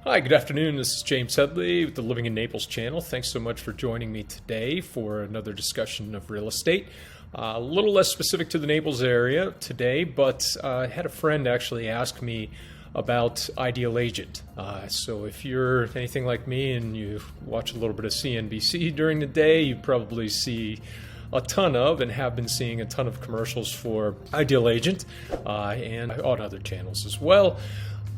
Hi, good afternoon. This is James Headley with the Living in Naples channel. Thanks so much for joining me today for another discussion of real estate. A little less specific to the Naples area today, but I had a friend actually ask me about Ideal Agent. So if you're anything like me and you watch a little bit of CNBC during the day, you probably see a ton of and have been seeing a ton of commercials for Ideal Agent and on other channels as well.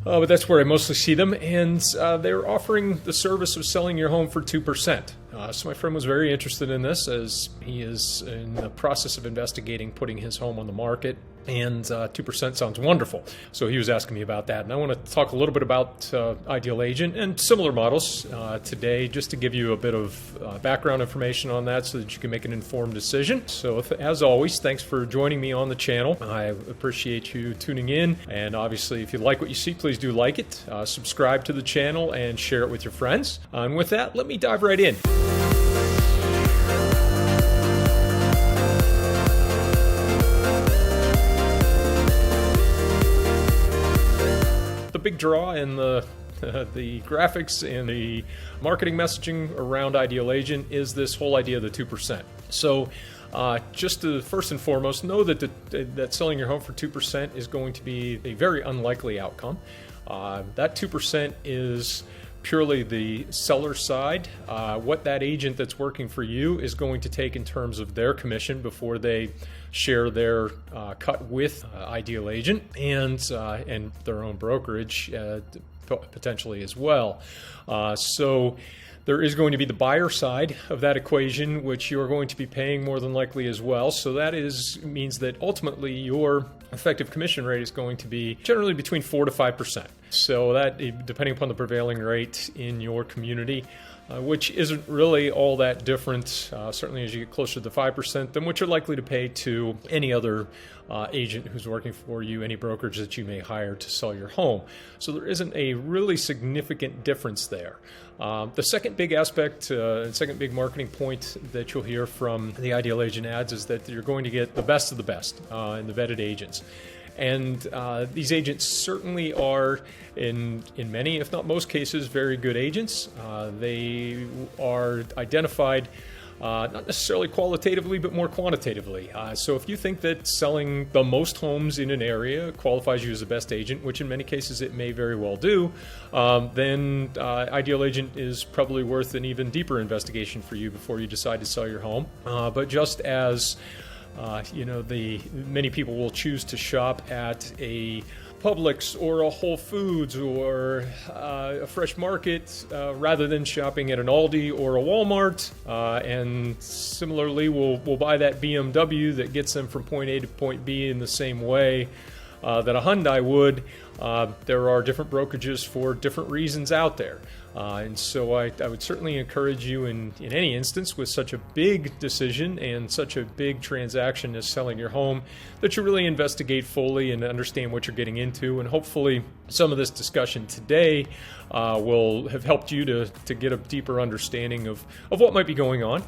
But that's where I mostly see them, and they're offering the service of selling your home for 2%. So my friend was very interested in this, as he is in the process of investigating putting his home on the market, and 2% sounds wonderful. So he was asking me about that, and I want to talk a little bit about Ideal Agent and similar models today, just to give you a bit of background information on that so that you can make an informed decision. So as always, thanks for joining me on the channel. I appreciate you tuning in, and obviously if you like what you see, please do like it, subscribe to the channel, and share it with your friends. And with that, let me dive right in. The big draw in the graphics and the marketing messaging around Ideal Agent is this whole idea of the 2%. So just to first and foremost, know that selling your home for 2% is going to be a very unlikely outcome. That 2% is purely the seller side. What that agent that's working for you is going to take in terms of their commission before they share their cut with Ideal Agent and their own brokerage potentially as well. So there is going to be the buyer side of that equation, which you're going to be paying more than likely as well. So that means that ultimately your effective commission rate is going to be generally between 4 to 5%. So that, depending upon the prevailing rate in your community, which isn't really all that different, certainly as you get closer to the 5%, than what you're likely to pay to any other agent who's working for you, any brokerage that you may hire to sell your home. So there isn't a really significant difference there. The second big aspect, second big marketing point that you'll hear from the Ideal Agent ads is that you're going to get the best of the best in the vetted agents. And these agents certainly are, in many, if not most cases, very good agents. They are identified not necessarily qualitatively, but more quantitatively. So if you think that selling the most homes in an area qualifies you as the best agent, which in many cases it may very well do, then Ideal Agent is probably worth an even deeper investigation for you before you decide to sell your home. But just as many people will choose to shop at a Publix or a Whole Foods or a Fresh Market rather than shopping at an Aldi or a Walmart, and similarly we'll buy that BMW that gets them from point A to point B in the same way that a Hyundai would. There are different brokerages for different reasons out there. And so I would certainly encourage you in any instance with such a big decision and such a big transaction as selling your home that you really investigate fully and understand what you're getting into. And hopefully some of this discussion today will have helped you to get a deeper understanding of what might be going on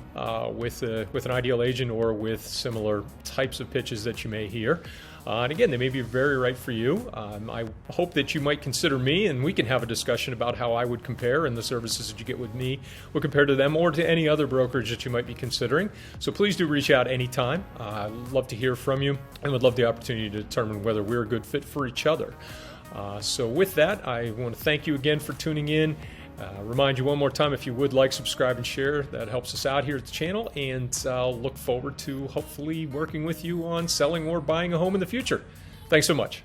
with an Ideal Agent or with similar types of pitches that you may hear. And again, they may be very right for you. I hope that you might consider me, and we can have a discussion about how I would compare and the services that you get with me would compare to them or to any other brokerage that you might be considering. So please do reach out anytime. I'd love to hear from you and would love the opportunity to determine whether we're a good fit for each other. So with that, I want to thank you again for tuning in. Remind you one more time, if you would like, subscribe and share. That helps us out here at the channel, and I'll look forward to hopefully working with you on selling or buying a home in the future. Thanks so much.